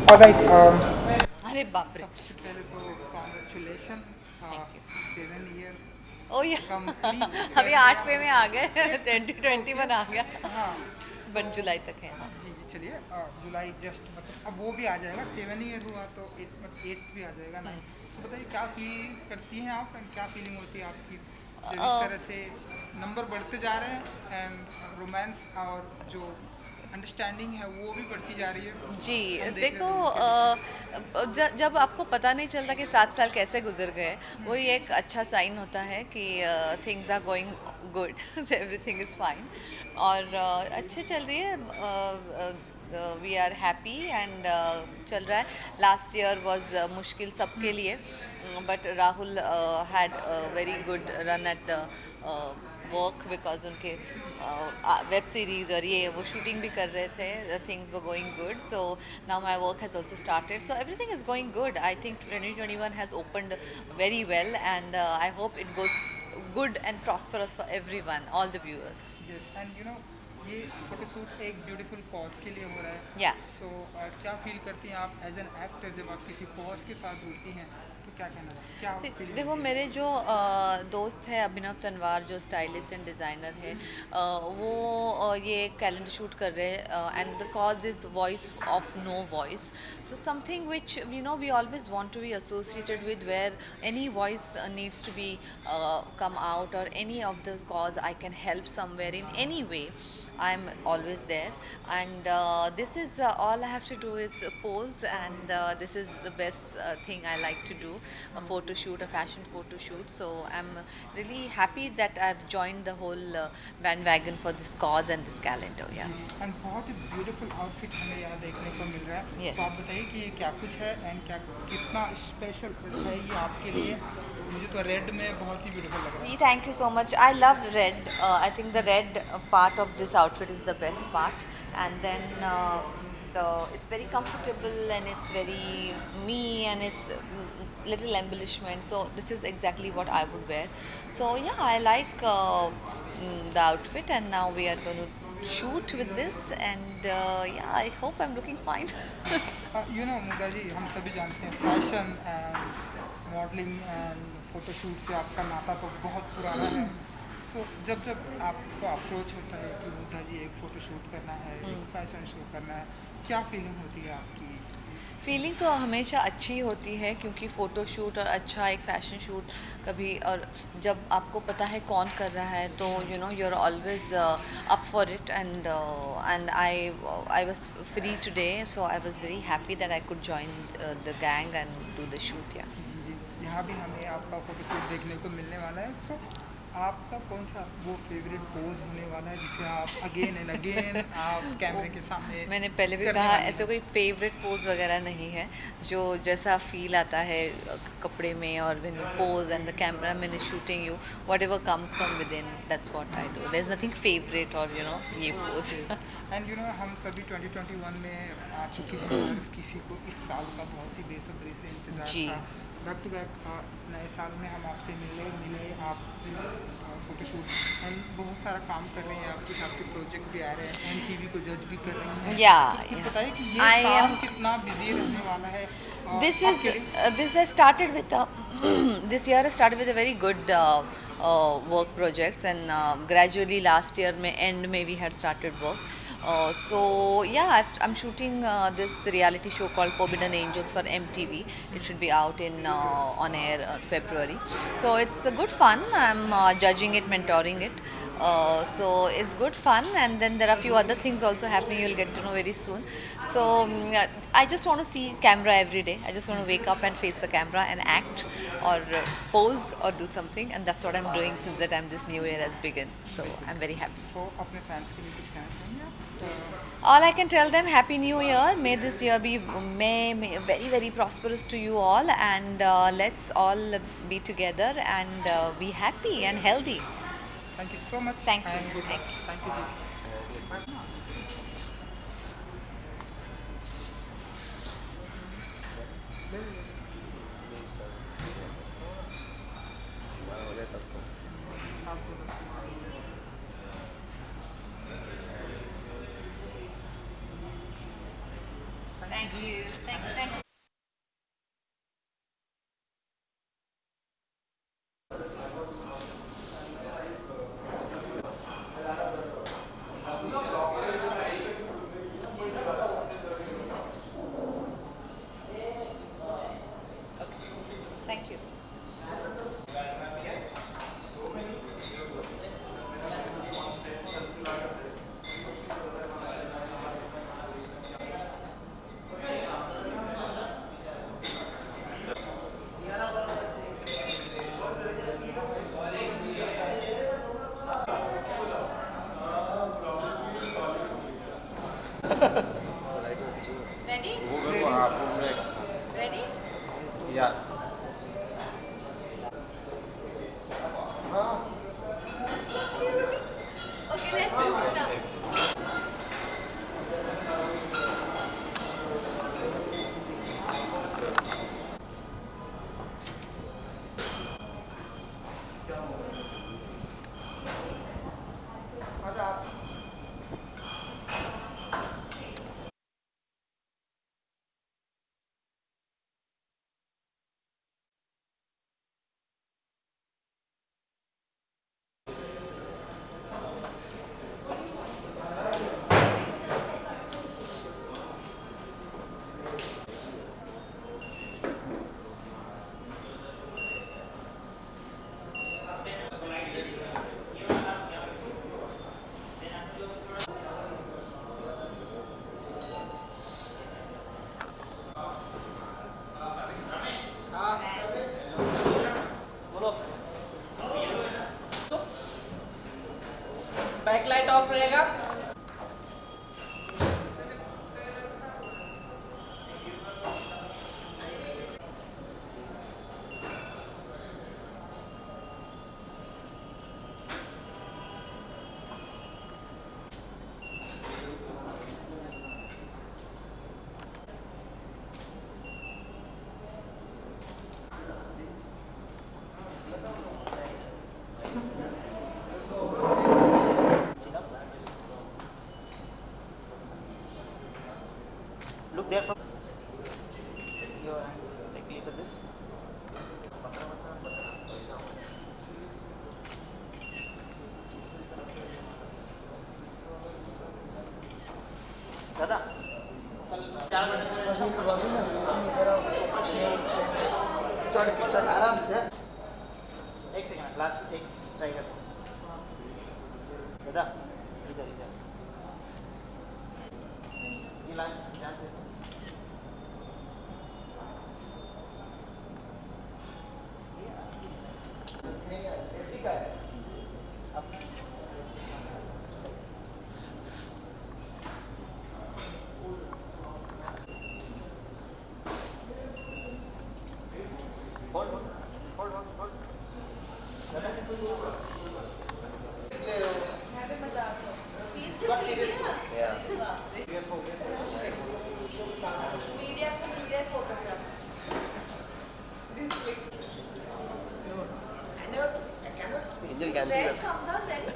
Alright अरे बाप रे। सबसे पहले तो कॉन्ग्रेचुलेशन, थैंक यू। 7 ईयर ओ या कंप्लीट अभी कर 8वें में आ गए 2021 आ गया। हाँ बट जुलाई तक है हाँ। जी जी चलिए, जुलाई जस्ट मतलब अब वो भी आ जाएगा, 7 ईयर हुआ तो एट मतलब एट्थ भी आ जाएगा ना। तो बताइए क्या फील करती हैं आप एंड क्या फीलिंग होती है आपकी जब इस अ, तरह से नंबर बढ़ते जा रहे हैं एंड रोमांस और जो अंडरस्टैंडिंग है वो भी बढ़ती जा रही है, जी हम देख रहे देखो, हैं लोगों के बीच। जब आपको पता नहीं चलता कि 7 साल कैसे गुजर गए, वही एक अच्छा साइन होता है कि things are going good everything is fine. और अच्छे चल रही है, वी आर हैप्पी एंड चल रहा है। लास्ट ईयर वॉज मुश्किल सबके लिए, but Rahul had very good run at work because उनके वेब सीरीज और ये वो शूटिंग भी कर रहे थे, things were going good. So now my work has also started, so everything is going good. I think 2021 has opened very well and I hope it goes good and prosperous for everyone, all the viewers. Yes and ये photoshoot एक beautiful cause के लिए हो रहा है। Yeah. सो क्या feel करती हैं आप एज एन एक्टर जब आप किसी कॉज के साथ जुड़ती हैं, तो क्या कहना है, क्या फीलिंग देखो, होती है? मेरे जो दोस्त है अभिनव तनवार, जो स्टाइलिस्ट एंड डिज़ाइनर है, वो ये कैलेंडर शूट कर रहे हैं and the cause is voice of no voice. So something which we always want to be associated with, where any voice needs to be come out, or any of the cause I can help somewhere in any way, I'm always there. And this is all I have to do is pose, and this is the best thing I like to do, a photo shoot, a fashion photo shoot. So I'm really happy that I've joined the whole bandwagon for this cause and this calendar. जी Yeah. And बहुत ही beautiful outfit हमें यहाँ देखने को मिल रहा है। Yes. तो आप बताइए कि ये क्या कुछ है एंड क्या कितना स्पेशल है ये आपके लिए। मुझे तो रेड में बहुत ही ब्यूटीफुल लग रहा है। Thank you so much. I love red. I think the red part of this outfit is the best part, and then it's very comfortable and it's very me, and it's little embellishment. So this is exactly what I would wear. So yeah, I like the outfit, and now we are going to shoot with this, and yeah, I hope I'm looking fine. Mugdha जी, हम सभी जानते हैं fashion and modelling and photoshoot से आपका नाता तो बहुत पुराना है। सो जब जब आपको अप्रोच होता है कि मुग्धा जी एक फ़ोटोशूट करना है, एक फैशन शो करना है, क्या फीलिंग होती है आपकी? फीलिंग तो हमेशा अच्छी होती है, क्योंकि फ़ोटो शूट और अच्छा एक फ़ैशन शूट कभी, और जब आपको पता है कौन कर रहा है, तो you are always up for it. And I was free today, so I was very happy that I could join the gang and do the shoot. या जी जी, यहाँ भी हमें आपका फ़ोटोशूट देखने को मिलने वाला है। तो आपका कौन सा वो फेवरेट पोज होने वाला है जिसे आप अगेन एंड अगेन आप कैमरे के सामने मैंने पहले भी करने कहा, वाली ऐसे हैं? कोई फेवरेट पोज वगैरह नहीं है। जो जैसा फील आता है कपड़े में, और when you pose and the cameraman is shooting you, whatever comes from within, that's what I do. There is nothing favourite और ये पोज। एंड हम सभी 2021 में आ चुके हैं और किसी को इस साल का बहुत ही बेसब्री से इंतज़ार जी। था। बैक टू बैक नए साल में हम आपसे मिले आप फोटोशूट एंड बहुत सारा काम कर रहे हैं आप, कुछ आपके प्रोजेक्ट भी आ रहे हैं, एनटीवी को जज भी कर रही हैं। या तो कुछ बताइए कि ये आई साल एम कितना बिजी रहने वाला है this is आपके लिए? this has started with this year has started with a very good work projects, and gradually last year may end may we had started work. So yeah, I'm shooting this reality show called Forbidden Angels for MTV. It should be out in on air February. So it's a good fun. I'm judging it, mentoring it. So it's good fun, and then there are a few other things also happening. You'll get to know very soon. So I just want to see camera every day. I just want to wake up and face the camera and act, or pose, or do something, and that's what I'm doing since the time this new year has begun. So I'm very happy. तो अपने fans के लिए कुछ कहना चाहेंगे आप? All I can tell them, Happy New Year. May this year be may very very prosperous to you all, and let's all be together and be happy and healthy. Thank you so much Thank you. And good luck. Thank thank you ji. आप thank you thank you. Thank you. Ready ready Yeah. Okay let's shoot now. Backlight off रहेगा। Look there from your hand. Like look at this. दादा चढ़ आराम से एक second last एक try कर दादा इधर इधर ये लास्ट ध्यान दे ऐसी का है hold मीडिया को media photograph Angel cancel red comes out very